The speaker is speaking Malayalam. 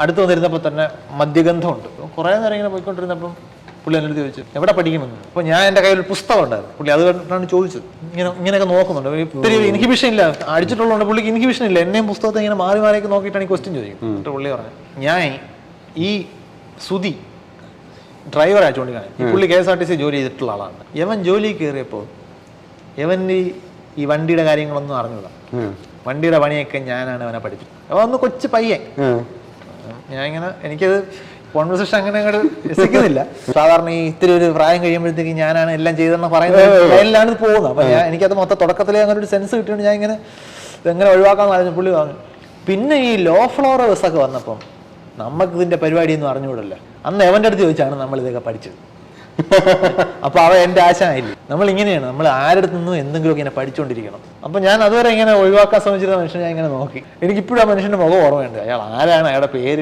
അടുത്ത് വന്നിരുന്നപ്പോൾ തന്നെ മദ്യഗന്ധമുണ്ട്. കുറേ നേരം ഇങ്ങനെ പോയിക്കൊണ്ടിരുന്നപ്പം പുള്ളി എൻ്റെ അടുത്ത് ചോദിച്ചു എവിടെ പഠിക്കണമെന്ന്. അപ്പോൾ ഞാൻ എൻ്റെ കയ്യിൽ ഒരു പുസ്തകം ഉണ്ടായിരുന്നു. പുള്ളി അത് കണ്ടിട്ടാണ് ചോദിച്ചത്. ഇങ്ങനെയൊക്കെ നോക്കുന്നുണ്ട്. ഇത്തിരി ഇൻഹിബിഷൻ ഇല്ല, അടിച്ചിട്ടുള്ളതുകൊണ്ട് പുള്ളിക്ക് ഇൻഹിബിഷൻ ഇല്ല. എന്നെയും പുസ്തകത്തെ ഇങ്ങനെ മാറി മാറിയൊക്കെ നോക്കിയിട്ടാണ് ഈ ക്വസ്റ്റ്യൻ ചോദിക്കും. എന്നിട്ട് പുള്ളി പറഞ്ഞു, ഞാൻ ഈ സുധി ഡ്രൈവർ അയച്ചുകൊണ്ടിരിക്കുകയാണ്. ഈ പുള്ളി KSRTC ജോലി ചെയ്തിട്ടുള്ള ആളാണ്. യവൻ ജോലി കയറിയപ്പോൾ യവൻ്റെ ഈ വണ്ടിയുടെ കാര്യങ്ങളൊന്നും അറിഞ്ഞൂടാ. വണ്ടിയുടെ പണിയൊക്കെ ഞാനാണ് അവനെ പഠിപ്പിച്ചത്. അവൻ ഒന്ന് കൊച്ചു പയ്യൻ. ഞാനിങ്ങനെ എനിക്കത് കോൺവെർസേഷൻ അങ്ങനെ അങ്ങോട്ട് രസിക്കുന്നില്ല. സാധാരണ ഈ ഇത്തിരി ഒരു പ്രായം കഴിയുമ്പോഴത്തേക്ക് ഞാനാണ് എല്ലാം ചെയ്തതെന്ന് പറയുന്ന ലൈനിലാണ് ഇത് പോകുന്നത്. അപ്പം എനിക്കത് മൊത്തം തുടക്കത്തിലേ അങ്ങനെ ഒരു സെൻസ് കിട്ടിയോണ്ട് ഞാൻ ഇങ്ങനെ ഇതെങ്ങനെ ഒഴിവാക്കാന്ന് പറഞ്ഞു. പുള്ളി വാങ്ങി. പിന്നെ ഈ ലോ ഫ്ലോർ ബസ്സൊക്കെ വന്നപ്പം നമുക്ക് ഇതിന്റെ പരിപാടിയൊന്നും അറിഞ്ഞുകൂടല്ല. അന്ന് എവൻ്റെ അടുത്ത് ചോദിച്ചാണ് നമ്മൾ ഇതൊക്കെ പഠിച്ചത്. അപ്പൊ അവ എന്റെ ആശാനായില്ലേ. നമ്മൾ ഇങ്ങനെയാണ്, നമ്മൾ ആരുടെ നിന്നും എന്തെങ്കിലും ഇങ്ങനെ പഠിച്ചുകൊണ്ടിരിക്കണം. അപ്പൊ ഞാൻ അതുവരെ ഇങ്ങനെ ഒഴിവാക്കാൻ ശ്രമിച്ചിരുന്ന മനുഷ്യനെ ഞാൻ ഇങ്ങനെ നോക്കി. എനിക്കിപ്പോഴും ആ മനുഷ്യന്റെ മുഖം ഓർമ്മയുണ്ട്. അയാൾ ആരാണ്, അയാളുടെ പേര്